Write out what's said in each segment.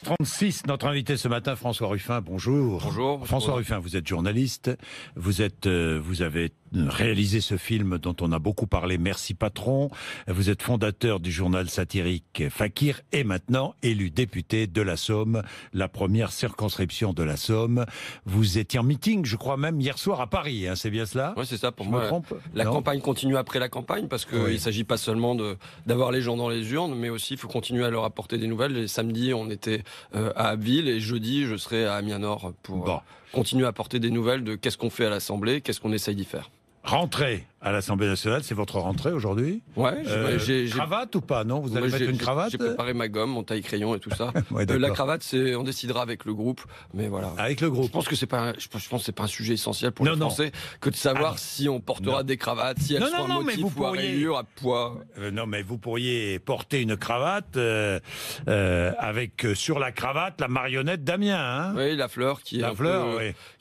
8h36, notre invité ce matin, François Ruffin, bonjour. Bonjour. François Ruffin, vous êtes journaliste, vous avez réalisé ce film dont on a beaucoup parlé, Merci Patron, vous êtes fondateur du journal satirique Fakir et maintenant élu député de la Somme, la première circonscription de la Somme. Vous étiez en meeting, je crois même hier soir à Paris, hein, c'est bien cela? Oui, c'est ça, pour je moi. Me trompe la non campagne continue après la campagne, parce qu'il ne s'agit pas seulement d'avoir les gens dans les urnes, mais aussi il faut continuer à leur apporter des nouvelles. Et samedi, on était à Abbeville et jeudi, je serai à Amiens-Nord pour continuer à apporter des nouvelles de qu'est-ce qu'on fait à l'Assemblée, qu'est-ce qu'on essaye d'y faire. Rentrée à l'Assemblée nationale, c'est votre rentrée aujourd'hui? Ouais. Cravate ou pas? Non, vous allez mettre une cravate? J'ai préparé ma gomme, mon taille-crayon et tout ça. La cravate, on décidera avec le groupe, mais voilà. Avec le groupe. Je pense que c'est pas un sujet essentiel pour les Français que de savoir si on portera des cravates, si elles sont à motif ou à rayures, à poids. Non, mais vous pourriez porter une cravate avec sur la cravate la marionnette d'Amiens. Hein, oui, la fleur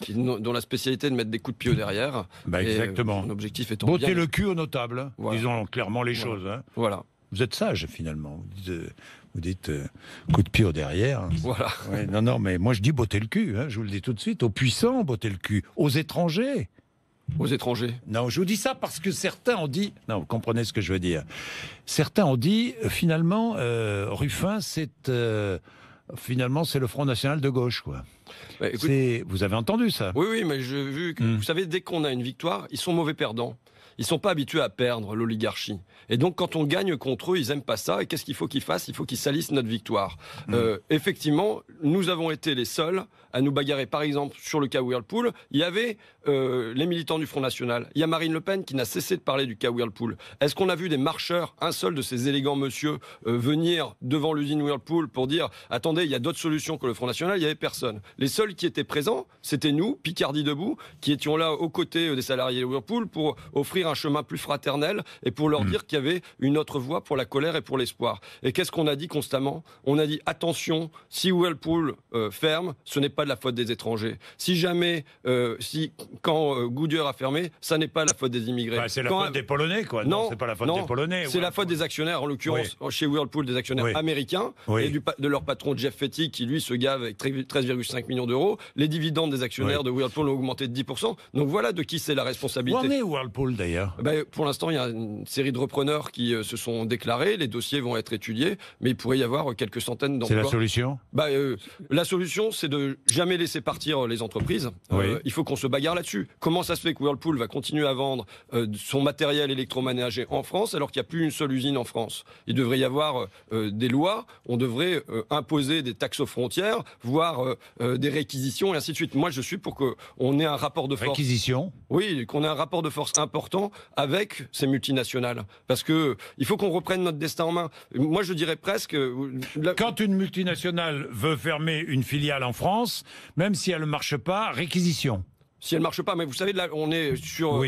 dont la spécialité est de mettre des coups de pied au derrière. Exactement. Mon objectif étant botter le cul aux notables, voilà. Disons clairement les choses. Hein. Voilà. Vous êtes sage finalement. Vous dites coup de pied au derrière. Voilà. Ouais, non, mais moi je dis botter le cul. Hein, je vous le dis tout de suite. Aux puissants, botter le cul. Aux étrangers. Aux étrangers. Non, je vous dis ça parce que certains ont dit. Non, vous comprenez ce que je veux dire. Certains ont dit finalement Ruffin, finalement c'est le Front National de gauche, quoi. Bah, écoute, vous avez entendu ça? Oui, mais j'ai vu que, vous savez, dès qu'on a une victoire, ils sont mauvais perdants. Ils sont pas habitués à perdre, l'oligarchie. Et donc, quand on gagne contre eux, ils aiment pas ça. Et qu'est-ce qu'il faut qu'ils fassent? Il faut qu'ils salissent notre victoire. Effectivement, nous avons été les seuls à nous bagarrer. Par exemple, sur le cas Whirlpool, il y avait les militants du Front National. Il y a Marine Le Pen qui n'a cessé de parler du cas Whirlpool. Est-ce qu'on a vu des marcheurs, un seul de ces élégants monsieur, venir devant l'usine Whirlpool pour dire « Attendez, il y a d'autres solutions que le Front National », il n'y avait personne. Les seuls qui étaient présents, c'était nous, Picardie Debout, qui étions là aux côtés des salariés de Whirlpool pour offrir un chemin plus fraternel et pour leur dire qu'il y avait une autre voie pour la colère et pour l'espoir. Et qu'est-ce qu'on a dit constamment? On a dit attention, si Whirlpool ferme, ce n'est pas de la faute des étrangers. Si jamais, quand Goodyear a fermé, ça n'est pas la faute des immigrés. C'est la faute des Polonais, quoi. Non, c'est pas la faute des Polonais. C'est la faute des actionnaires, en l'occurrence chez Whirlpool, des actionnaires américains et de leur patron Jeff Fettig qui lui se gave avec 13,5 millions d'euros. Les dividendes des actionnaires de Whirlpool ont augmenté de 10%. Donc voilà de qui c'est la responsabilité. Où en est Whirlpool d'ailleurs? Pour l'instant, il y a une série de repreneurs qui se sont déclarés. Les dossiers vont être étudiés, mais il pourrait y avoir quelques centaines d'emplois. C'est la solution? La solution, c'est de jamais laisser partir les entreprises. Il faut qu'on se bagarre là-dessus. Comment ça se fait que Whirlpool va continuer à vendre son matériel électroménager en France alors qu'il n'y a plus une seule usine en France? Il devrait y avoir des lois, on devrait imposer des taxes aux frontières, voire des réquisitions et ainsi de suite. Moi, je suis pour qu'on ait un rapport de force. Réquisition? Oui, qu'on ait un rapport de force important avec ces multinationales. Parce que il faut qu'on reprenne notre destin en main. Moi, je dirais presque... Quand une multinationale veut fermer une filiale en France, même si elle ne marche pas, réquisition. Si elle marche pas, mais vous savez, là, on est sur...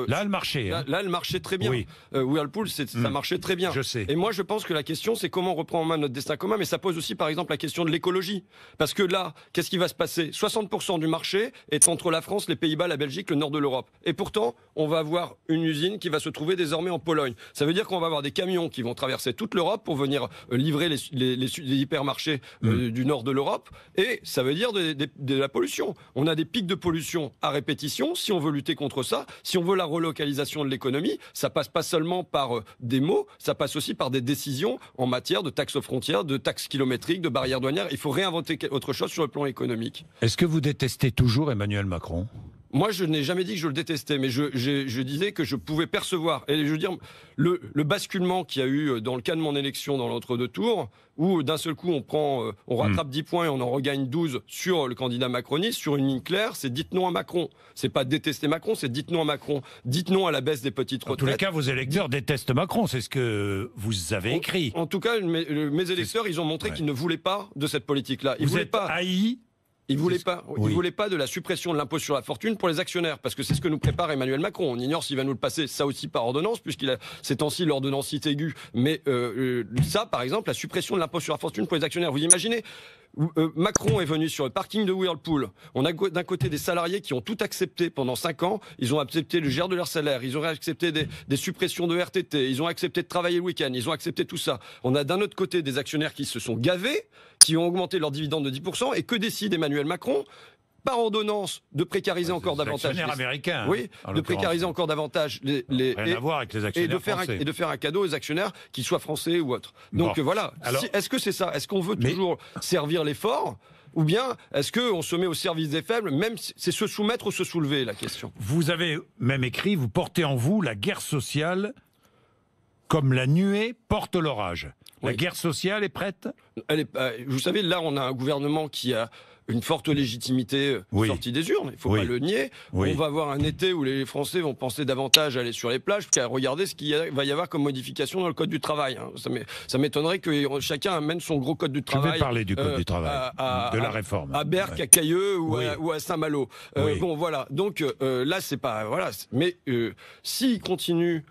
là, elle marchait. Là, elle marchait très bien. Whirlpool, ça marchait très bien. Je sais. Et moi, je pense que la question, c'est comment on reprend en main notre destin commun, mais ça pose aussi, par exemple, la question de l'écologie. Parce que là, qu'est-ce qui va se passer? 60% du marché est entre la France, les Pays-Bas, la Belgique, le nord de l'Europe. Et pourtant, on va avoir une usine qui va se trouver désormais en Pologne. Ça veut dire qu'on va avoir des camions qui vont traverser toute l'Europe pour venir livrer les hypermarchés du nord de l'Europe. Et ça veut dire de la pollution. On a des pics de pollution à répétition. Si on veut lutter contre ça, si on veut la relocalisation de l'économie, ça passe pas seulement par des mots, ça passe aussi par des décisions en matière de taxes aux frontières, de taxes kilométriques, de barrières douanières. Il faut réinventer autre chose sur le plan économique. Est-ce que vous détestez toujours Emmanuel Macron? Moi, je n'ai jamais dit que je le détestais, mais je disais que je pouvais percevoir. Et je veux dire, le basculement qu'il y a eu dans le cas de mon élection dans l'entre-deux tours, où d'un seul coup on rattrape 10 points et on en regagne 12 sur le candidat macroniste, sur une ligne claire, c'est dites non à Macron. C'est pas détester Macron, c'est dites non à Macron. Dites non à la baisse des petites retraites. En tous les cas, vos électeurs détestent Macron, c'est ce que vous avez écrit. En tout cas, mes électeurs, ils ont montré qu'ils ne voulaient pas de cette politique-là. Vous êtes haï? Il ne voulait pas de la suppression de l'impôt sur la fortune pour les actionnaires, parce que c'est ce que nous prépare Emmanuel Macron. On ignore s'il va nous le passer, ça aussi par ordonnance, puisqu'il a ces temps-ci l'ordonnance aiguë. Mais ça, par exemple, la suppression de l'impôt sur la fortune pour les actionnaires. Vous imaginez Macron est venu sur le parking de Whirlpool. On a d'un côté des salariés qui ont tout accepté pendant 5 ans. Ils ont accepté le gel de leur salaire. Ils ont accepté des suppressions de RTT. Ils ont accepté de travailler le week-end. Ils ont accepté tout ça. On a d'un autre côté des actionnaires qui se sont gavés, qui ont augmenté leur dividende de 10%. Et que décide Emmanuel Macron ? Par ordonnance, de précariser encore davantage. Les actionnaires américains. Oui, de précariser encore davantage rien à voir avec les actionnaires français. Et de faire un cadeau aux actionnaires, qu'ils soient français ou autres. Donc voilà. Alors, est-ce que c'est ça ? Est-ce qu'on veut toujours servir les forts ? Ou bien, est-ce qu'on se met au service des faibles ? Même c'est se soumettre ou se soulever, la question. Vous avez même écrit, vous portez en vous la guerre sociale comme la nuée porte l'orage. La guerre sociale est prête ? Vous savez, là, on a un gouvernement qui a une forte légitimité sortie des urnes, il ne faut pas le nier. On va avoir un été où les Français vont penser davantage à aller sur les plages qu'à regarder ce qu'il va y avoir comme modification dans le Code du travail. Ça m'étonnerait que chacun amène son gros Code du travail. Je vais parler du Code du travail, de la réforme. À Berck, à Cailleux ou à Saint-Malo. Bon, voilà. Donc là, c'est pas... Voilà. Mais s'il continue...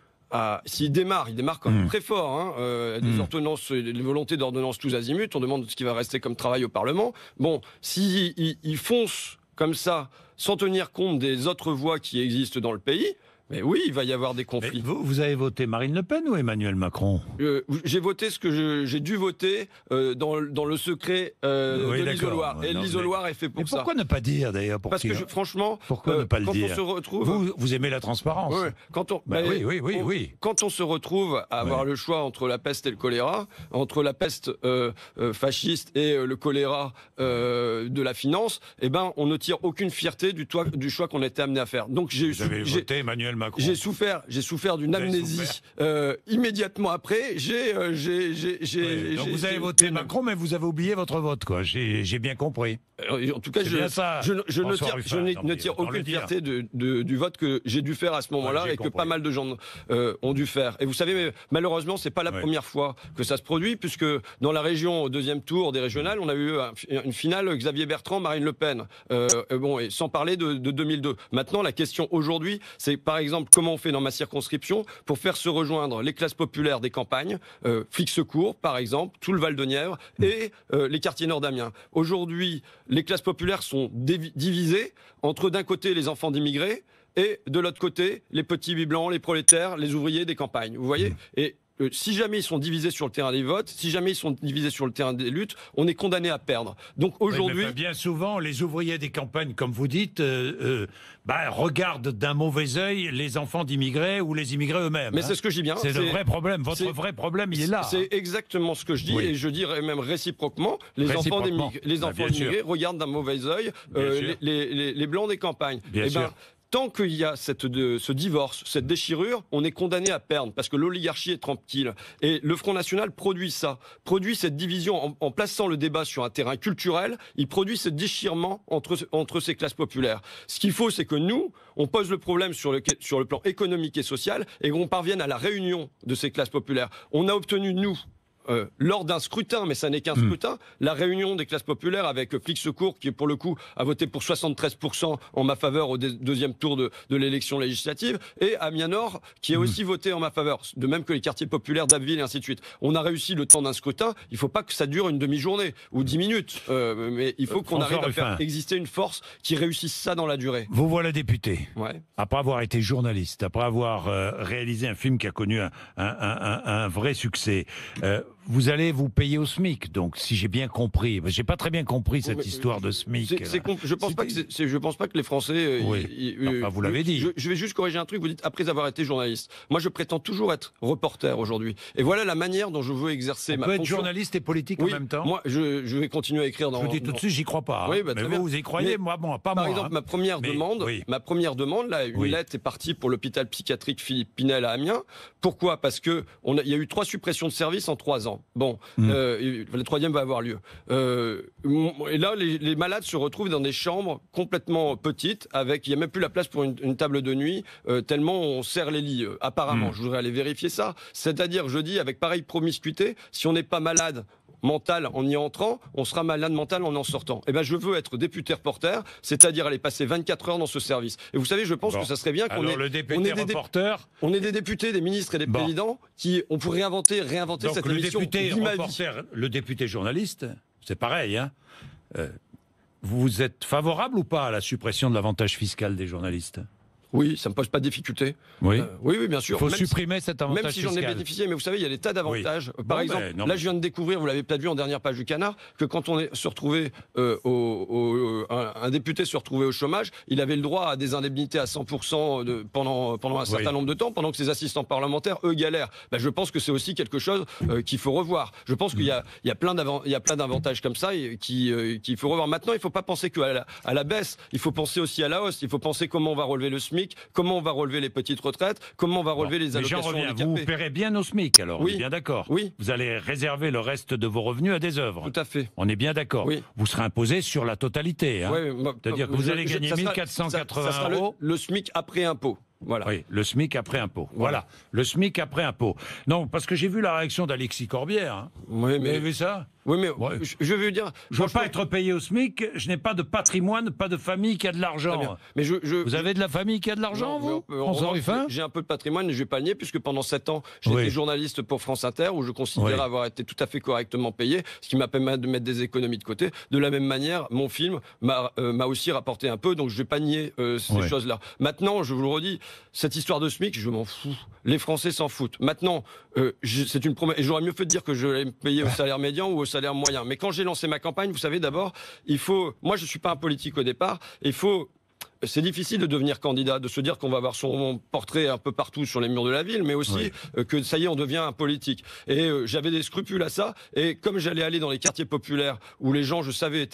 S'il démarre quand même très fort, des ordonnances, des volontés d'ordonnance tous azimuts, on demande ce qui va rester comme travail au Parlement. Bon, s'il fonce comme ça, sans tenir compte des autres voies qui existent dans le pays, mais oui, il va y avoir des conflits. Vous avez voté Marine Le Pen ou Emmanuel Macron ? J'ai voté ce que j'ai dû voter dans le secret de l'isoloir. Et l'isoloir est fait pour ça. Pourquoi ne pas dire d'ailleurs ? Parce que franchement, pourquoi ne pas le dire ? On se retrouve... Vous aimez la transparence. Quand on... oui. Quand on se retrouve à avoir le choix entre la peste et le choléra, entre la peste fasciste et le choléra de la finance, eh ben, on ne tire aucune fierté du choix qu'on était amené à faire. Donc vous avez voté Emmanuel Macron. J'ai souffert d'une amnésie immédiatement après. Donc vous avez voté Macron, mais vous avez oublié votre vote, quoi. J'ai bien compris. En tout cas, je ne tire aucune fierté du vote que j'ai dû faire à ce moment-là et que pas mal de gens ont dû faire. Et vous savez, mais malheureusement, c'est pas la première fois que ça se produit, puisque dans la région, au deuxième tour des régionales, on a eu une finale Xavier Bertrand, Marine Le Pen. Et sans parler de 2002. Maintenant, la question aujourd'hui, c'est par exemple comment on fait dans ma circonscription pour faire se rejoindre les classes populaires des campagnes, Flic-Secours par exemple, tout le Val-de-Nièvre et les quartiers nord d'Amiens. Aujourd'hui, les classes populaires sont divisées entre d'un côté les enfants d'immigrés et de l'autre côté les petits blancs, les prolétaires, les ouvriers des campagnes. Vous voyez ? Et si jamais ils sont divisés sur le terrain des votes, si jamais ils sont divisés sur le terrain des luttes, on est condamné à perdre. Donc aujourd'hui, bien souvent, les ouvriers des campagnes, comme vous dites, regardent d'un mauvais œil les enfants d'immigrés ou les immigrés eux-mêmes. Mais c'est ce que je dis bien. C'est le vrai problème. Votre vrai problème, il est là. C'est exactement ce que je dis, et je dirais même réciproquement. Les enfants d'immigrés regardent d'un mauvais œil les blancs des campagnes. Bien sûr. Tant qu'il y a ce divorce, cette déchirure, on est condamné à perdre, parce que l'oligarchie est tranquille. Et le Front National produit cette division en plaçant le débat sur un terrain culturel. Il produit ce déchirement entre ces classes populaires. Ce qu'il faut, c'est que nous, on pose le problème sur le plan économique et social, et qu'on parvienne à la réunion de ces classes populaires. On a obtenu, nous, lors d'un scrutin, mais ça n'est qu'un scrutin, la réunion des classes populaires avec Flic-Secours, qui pour le coup a voté pour 73% en ma faveur au deuxième tour de l'élection législative, et Amiens Nord, qui a aussi voté en ma faveur, de même que les quartiers populaires d'Abbeville et ainsi de suite. On a réussi le temps d'un scrutin. Il ne faut pas que ça dure une demi-journée ou 10 minutes, mais il faut qu'on arrive à faire exister une force qui réussisse ça dans la durée. Vous voilà député. Ouais. Après avoir été journaliste, après avoir réalisé un film qui a connu un vrai succès, vous allez vous payer au SMIC, donc si j'ai bien compris. J'ai pas très bien compris cette histoire de SMIC. Je pense pas que les Français. Vous l'avez dit. Je vais juste corriger un truc. Vous dites après avoir été journaliste. Moi, je prétends toujours être reporter aujourd'hui. Et voilà la manière dont je veux exercer ma fonction. On peut être journaliste et politique en même temps. Moi, je vais continuer à écrire dans. Je vous dis tout de suite, j'y crois pas. Oui, mais vous y croyez, moi, pas par moi. Par exemple, ma première demande, là, une lettre est partie pour l'hôpital psychiatrique Philippe Pinel à Amiens. Pourquoi ? Parce que il y a eu 3 suppressions de services en 3 ans. Bon, le 3e va avoir lieu. Et là, les malades se retrouvent dans des chambres complètement petites, il n'y a même plus la place pour une table de nuit, tellement on serre les lits, apparemment. Je voudrais aller vérifier ça. C'est-à-dire, je dis, avec pareille promiscuité, si on n'est pas malade mental en y entrant, on sera malade mental en sortant. Eh ben, je veux être député reporter, c'est-à-dire aller passer 24 heures dans ce service. Et vous savez, je pense que ça serait bien qu'on ait des députés, des ministres et des présidents on pourrait réinventer donc, cette émission. Le député journaliste, c'est pareil, hein. Vous êtes favorable ou pas à la suppression de l'avantage fiscal des journalistes ? Oui, ça ne me pose pas de difficulté. Oui. Oui, bien sûr. Il faut supprimer cet avantage fiscal. Même si fiscal. j'en ai bénéficié, mais vous savez, il y a des tas d'avantages. Oui. Par exemple, là, je viens de découvrir, vous l'avez peut-être vu en dernière page du Canard, que quand on se retrouvait un député se retrouvait au chômage, il avait le droit à des indemnités à 100% pendant un certain nombre de temps, pendant que ses assistants parlementaires, eux, galèrent. Ben, je pense que c'est aussi quelque chose qu'il faut revoir. Je pense qu'il y a plein d'avantages comme ça qu'il faut revoir. Maintenant, il ne faut pas penser qu'à la baisse, il faut penser aussi à la hausse. Il faut penser comment on va relever le SMIC, comment on va relever les petites retraites, comment on va relever les allocations handicapées. Vous paierez bien au SMIC, alors, oui. On est bien d'accord. Oui. Vous allez réserver le reste de vos revenus à des œuvres. Tout à fait. On est bien d'accord. Oui. Vous serez imposé sur la totalité. Hein. Oui, c'est-à-dire que vous allez gagner 1480 euros. Le SMIC après impôt. Voilà. Oui, le SMIC après impôt. Voilà, le SMIC après impôt. Non, parce que j'ai vu la réaction d'Alexis Corbière. Hein. Oui, mais... Vous avez vu ça ? Oui, mais je veux dire... Je ne veux pas être payé au SMIC, je n'ai pas de patrimoine, pas de famille qui a de l'argent. Mais vous avez de la famille qui a de l'argent, vous François Ruffin ? J'ai un peu de patrimoine, mais je ne vais pas le nier, puisque pendant 7 ans, j'étais journaliste pour France Inter, où je considérais avoir été tout à fait correctement payé, ce qui m'a permis de mettre des économies de côté. De la même manière, mon film m'a aussi rapporté un peu, donc je ne vais pas nier ces choses-là. Maintenant, je vous le redis, cette histoire de SMIC, je m'en fous. Les Français s'en foutent. Maintenant, c'est une promesse. Et j'aurais mieux fait de dire que je vais me payer au salaire médian ou au salaire moyen. Mais quand j'ai lancé ma campagne, vous savez, d'abord, moi, je ne suis pas un politique au départ. C'est difficile de devenir candidat, de se dire qu'on va avoir son portrait un peu partout sur les murs de la ville, mais aussi que ça y est, on devient un politique. Et j'avais des scrupules à ça. Et comme j'allais aller dans les quartiers populaires où les gens, je savais,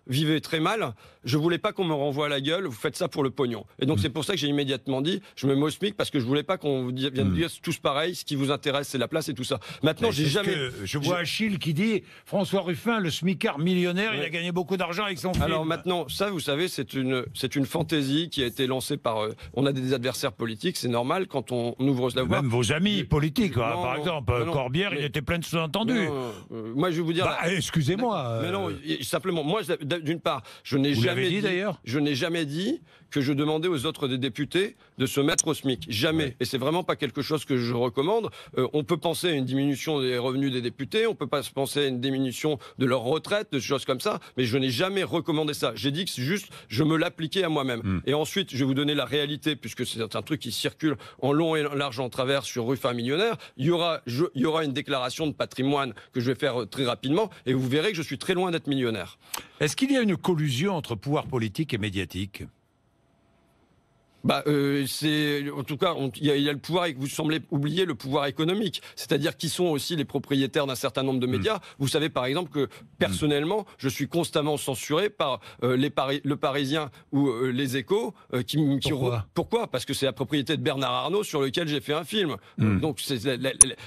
vivaient très mal, je voulais pas qu'on me renvoie à la gueule. Vous faites ça pour le pognon. Et donc c'est pour ça que j'ai immédiatement dit, je me mets au SMIC parce que je voulais pas qu'on vienne dire tous pareil. Ce qui vous intéresse, c'est la place et tout ça. Maintenant, je vois Achille qui dit François Ruffin, le smicard millionnaire, il a gagné beaucoup d'argent avec son film. Alors maintenant, ça, vous savez, c'est une fantaisie qui a été lancée par... on a des adversaires politiques, c'est normal quand on ouvre la voie. Même vos amis politiques, par exemple, Corbière, il était plein de sous-entendus. Moi, je vais vous dire... excusez-moi. Mais non, simplement, moi, d'une part, je n'ai jamais dit que je demandais aux autres des députés de se mettre au SMIC. Jamais. Ouais. Et c'est vraiment pas quelque chose que je recommande. On peut penser à une diminution des revenus des députés, on peut pas penser à une diminution de leur retraite, de choses comme ça, mais je n'ai jamais recommandé ça. J'ai dit que c'est juste, je me l'appliquais à moi-même. Et ensuite, je vais vous donner la réalité, puisque c'est un truc qui circule en long et en large en travers sur Ruffin millionnaire. Il y aura une déclaration de patrimoine que je vais faire très rapidement, et vous verrez que je suis très loin d'être millionnaire. Est-ce qu'il y a une collusion entre pouvoir politique et médiatique ? En tout cas, il y a le pouvoir, et vous semblez oublier le pouvoir économique, c'est-à-dire qui sont aussi les propriétaires d'un certain nombre de médias. Vous savez par exemple que personnellement, je suis constamment censuré par Le Parisien ou Les Échos. Pourquoi ? Parce que c'est la propriété de Bernard Arnault sur lequel j'ai fait un film. Donc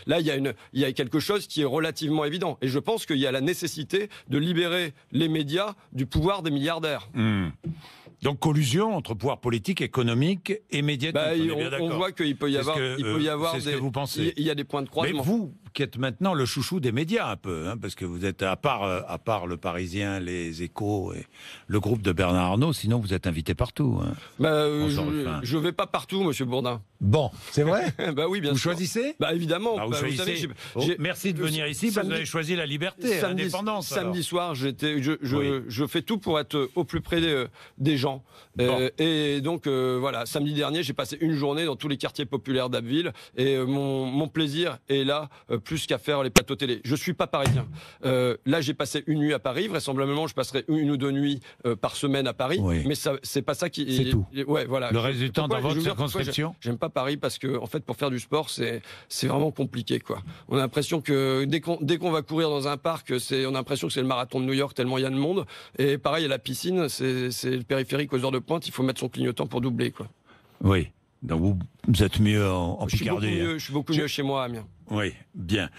là, il y a quelque chose qui est relativement évident. Et je pense qu'il y a la nécessité de libérer les médias du pouvoir des milliardaires. Donc collusion entre pouvoir politique, économique et médiatique. On voit qu'il peut y avoir, c'est ce que vous pensez. Il y a des points de croisement. Mais vous, qui êtes maintenant le chouchou des médias un peu, hein, parce que vous êtes à part Le Parisien, Les Échos et le groupe de Bernard Arnault, sinon vous êtes invité partout. Hein, je vais pas partout, Monsieur Bourdin. Bon, c'est vrai. Oui, bien sûr. Vous choisissez ? Évidemment. Vous choisissez. Merci de venir ici parce que vous avez choisi la liberté, l'indépendance. Samedi soir, je fais tout pour être au plus près des gens. Et donc voilà, samedi dernier, j'ai passé une journée dans tous les quartiers populaires d'Abbeville et mon plaisir est là, plus qu'à faire les plateaux télé. Je suis pas parisien. Là, j'ai passé une nuit à Paris. Vraisemblablement, je passerai une ou deux nuits par semaine à Paris. Oui. Mais c'est pas ça qui. C'est tout. Ouais, voilà. Le reste du temps dans votre circonscription. J'aime pas Paris parce que en fait, pour faire du sport, c'est vraiment compliqué, quoi. On a l'impression que dès qu'on va courir dans un parc, on a l'impression que c'est le marathon de New York tellement il y a de monde. Et pareil à la piscine, c'est le périphérique aux heures de pointe, il faut mettre son clignotant pour doubler, quoi. Oui. Donc vous êtes mieux en Picardie. Je suis beaucoup mieux chez moi, Amiens. Oui, bien.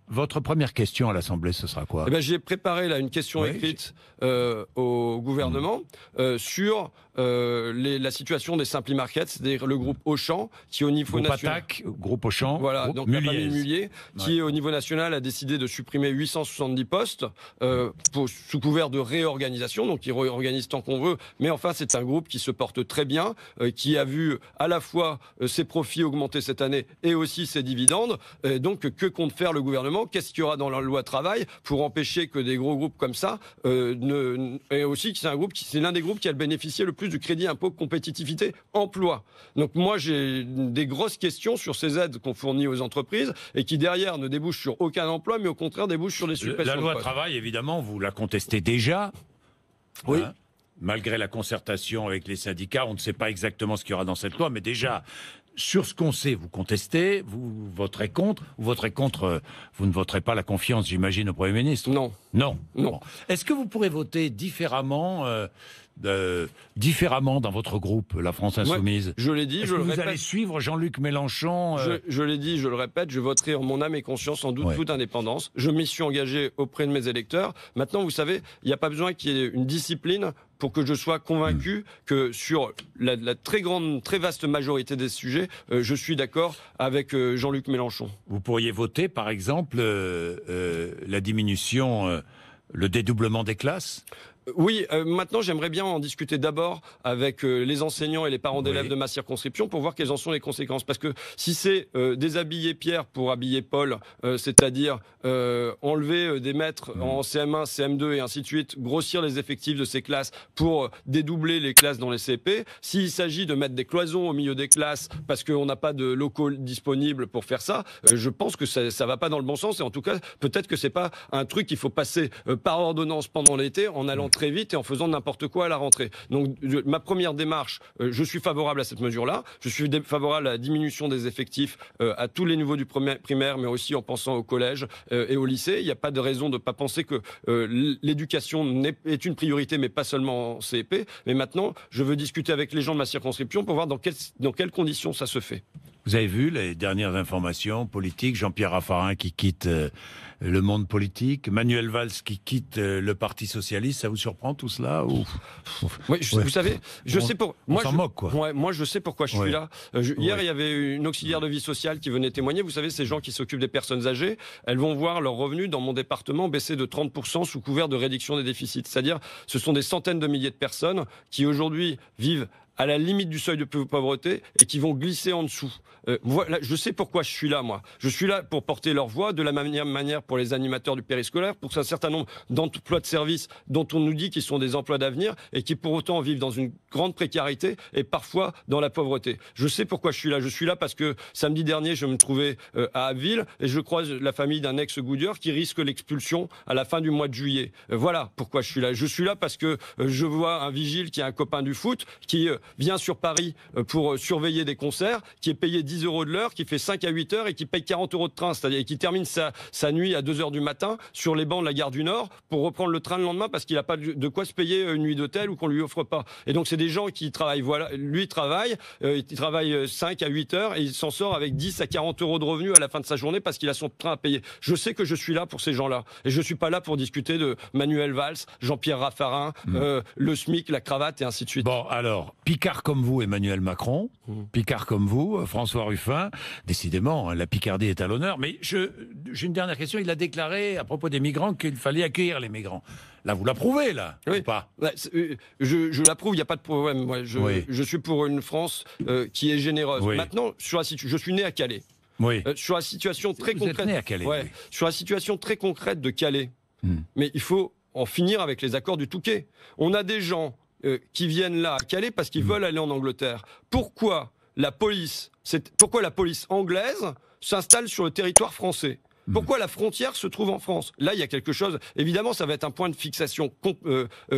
Votre première question à l'Assemblée, ce sera quoi ? J'ai préparé là une question écrite au gouvernement sur la situation des Simply Markets, c'est-à-dire le groupe Auchan, qui au niveau national... Groupe Auchan, voilà, groupe donc Mulliez. La famille Mulliez, qui au niveau national a décidé de supprimer 870 postes sous couvert de réorganisation, donc ils réorganisent tant qu'on veut, mais enfin c'est un groupe qui se porte très bien, qui a vu à la fois ses profits augmenter cette année et aussi ses dividendes. Donc, que compte faire le gouvernement? Qu'est-ce qu'il y aura dans la loi travail pour empêcher que des gros groupes comme ça et aussi que c'est l'un des groupes qui a bénéficié le plus du crédit impôt compétitivité emploi. Donc moi j'ai des grosses questions sur ces aides qu'on fournit aux entreprises et qui derrière ne débouchent sur aucun emploi, mais au contraire débouchent sur des suppressions. La loi travail, évidemment, vous la contestez déjà. Oui. Hein, malgré la concertation avec les syndicats, on ne sait pas exactement ce qu'il y aura dans cette loi, mais déjà, sur ce qu'on sait, vous contestez, vous voterez contre, vous ne voterez pas la confiance, j'imagine, au Premier ministre. Non. Non. Non. Bon. Est-ce que vous pourrez voter différemment dans votre groupe, la France Insoumise? Ouais, je l'ai dit, je le répète. Vous allez suivre Jean-Luc Mélenchon Je l'ai dit, je le répète, je voterai en mon âme et conscience en toute indépendance. Je m'y suis engagé auprès de mes électeurs. Maintenant, vous savez, il n'y a pas besoin qu'il y ait une discipline pour que je sois convaincu que sur la très vaste majorité des sujets, je suis d'accord avec Jean-Luc Mélenchon. Vous pourriez voter, par exemple, la diminution, le dédoublement des classes? Oui, maintenant j'aimerais bien en discuter d'abord avec les enseignants et les parents d'élèves de ma circonscription pour voir quelles en sont les conséquences. Parce que si c'est déshabiller Pierre pour habiller Paul, c'est-à-dire enlever des maîtres en CM1, CM2 et ainsi de suite, grossir les effectifs de ces classes pour dédoubler les classes dans les CP, s'il s'agit de mettre des cloisons au milieu des classes parce qu'on n'a pas de locaux disponibles pour faire ça, je pense que ça va pas dans le bon sens et en tout cas peut-être que c'est pas un truc qu'il faut passer par ordonnance pendant l'été en allant très vite et en faisant n'importe quoi à la rentrée. Donc ma première démarche, je suis favorable à cette mesure-là. Je suis favorable à la diminution des effectifs à tous les niveaux du primaire, mais aussi en pensant au collège et au lycée. Il n'y a pas de raison de ne pas penser que l'éducation est une priorité, mais pas seulement en CP. Mais maintenant, je veux discuter avec les gens de ma circonscription pour voir dans quelles conditions ça se fait. Vous avez vu les dernières informations politiques, Jean-Pierre Raffarin qui quitte le monde politique, Manuel Valls qui quitte le Parti socialiste, ça vous surprend tout cela ou... Oui, vous savez, je sais pour moi, s'en moque quoi. Ouais, moi je sais pourquoi je suis là. Hier, il y avait une auxiliaire de vie sociale qui venait témoigner. Vous savez, ces gens qui s'occupent des personnes âgées, elles vont voir leurs revenus dans mon département baisser de 30% sous couvert de réduction des déficits. C'est-à-dire, ce sont des centaines de milliers de personnes qui aujourd'hui vivent à la limite du seuil de pauvreté et qui vont glisser en dessous. Voilà, je sais pourquoi je suis là, moi. Je suis là pour porter leur voix de la même manière pour les animateurs du périscolaire, pour un certain nombre d'emplois de services dont on nous dit qu'ils sont des emplois d'avenir et qui pour autant vivent dans une grande précarité et parfois dans la pauvreté. Je sais pourquoi je suis là. Je suis là parce que samedi dernier, je me trouvais à Abbeville et je croise la famille d'un ex-goudieur qui risque l'expulsion à la fin du mois de juillet. Voilà pourquoi je suis là. Je suis là parce que je vois un vigile qui est un copain du foot, qui vient sur Paris pour surveiller des concerts, qui est payé 10 € de l'heure, qui fait 5 à 8 heures et qui paye 40 € de train, c'est-à-dire qui termine sa nuit à 2 h du matin sur les bancs de la gare du Nord pour reprendre le train le lendemain parce qu'il n'a pas de quoi se payer une nuit d'hôtel ou qu'on lui offre pas. Et donc c'est des gens qui travaillent, voilà, lui travaille, il travaille 5 à 8 heures et il s'en sort avec 10 à 40 € de revenus à la fin de sa journée parce qu'il a son train à payer. Je sais que je suis là pour ces gens-là et je suis pas là pour discuter de Manuel Valls, Jean-Pierre Raffarin, le SMIC, la cravate et ainsi de suite. Bon, alors, Picard comme vous, Emmanuel Macron, Picard comme vous, François Ruffin, décidément, la Picardie est à l'honneur, mais j'ai une dernière question. Il a déclaré à propos des migrants qu'il fallait accueillir les migrants. Là, vous l'approuvez, là, ou pas? Je l'approuve, il n'y a pas de problème. Moi, je suis pour une France qui est généreuse. Oui. Maintenant, je suis né à Calais. Oui. Sur la situation très Vous êtes concrète. né à Calais, oui. Sur la situation très concrète de Calais. Mais il faut en finir avec les accords du Touquet. On a des gens qui viennent là à Calais parce qu'ils veulent aller en Angleterre. Pourquoi la police anglaise s'installe sur le territoire français? Pourquoi la frontière se trouve en France? Là, il y a quelque chose. Évidemment, ça va être un point de fixation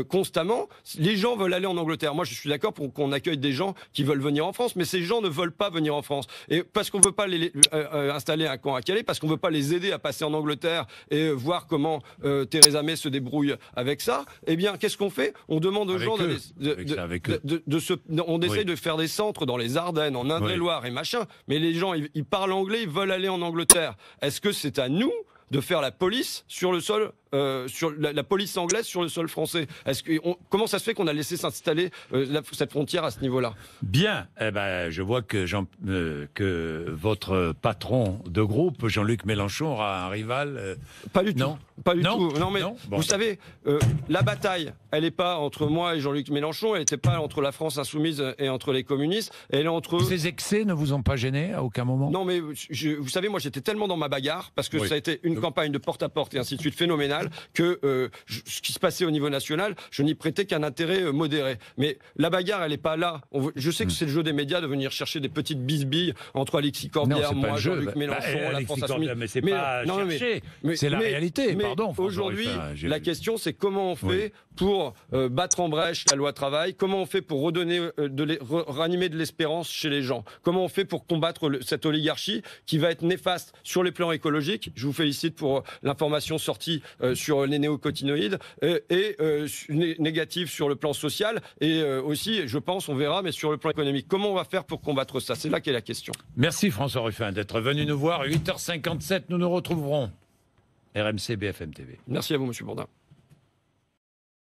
constamment. Les gens veulent aller en Angleterre. Moi, je suis d'accord pour qu'on accueille des gens qui veulent venir en France, mais ces gens ne veulent pas venir en France. Et parce qu'on ne veut pas installer un camp à Calais, parce qu'on ne veut pas les aider à passer en Angleterre et voir comment Theresa May se débrouille avec ça, eh bien, qu'est-ce qu'on fait? On demande aux gens on essaie de faire des centres dans les Ardennes, en Indre-et-Loire et machin, mais les gens, ils parlent anglais, ils veulent aller en Angleterre. Est-ce que c'est à nous de faire la police sur le sol sur la police anglaise sur le sol français. Comment ça se fait qu'on a laissé s'installer cette frontière à ce niveau-là? Bien, je vois que, que votre patron de groupe, Jean-Luc Mélenchon, aura un rival. Pas du tout. Non. Pas du Non. tout. Non, mais Non. Bon. vous savez, la bataille, elle n'est pas entre moi et Jean-Luc Mélenchon, elle n'était pas entre la France insoumise et entre les communistes, elle est entre... Ces excès ne vous ont pas gêné à aucun moment? Non, mais vous savez, moi j'étais tellement dans ma bagarre, parce que Oui. ça a été une campagne de porte-à-porte et ainsi de suite phénoménale, que ce qui se passait au niveau national, je n'y prêtais qu'un intérêt modéré. Mais la bagarre, elle n'est pas là. Je sais que c'est le jeu des médias de venir chercher des petites bisbilles entre Alexis Corbière, moi, Jean-Luc Mélenchon, la France insoumise. Mais c'est pas chercher, c'est la réalité, pardon. Aujourd'hui, la question c'est comment on fait pour battre en brèche la loi travail, comment on fait pour redonner, ranimer de l'espérance chez les gens, comment on fait pour combattre cette oligarchie qui va être néfaste sur les plans écologiques. Je vous félicite pour l'information sortie sur les néocotinoïdes et négative sur le plan social et aussi, je pense, on verra, mais sur le plan économique. Comment on va faire pour combattre ça? C'est là qu'est la question. Merci François Ruffin d'être venu nous voir. 8h57, nous nous retrouverons. RMC BFM TV. Merci à vous, Monsieur Bourdin.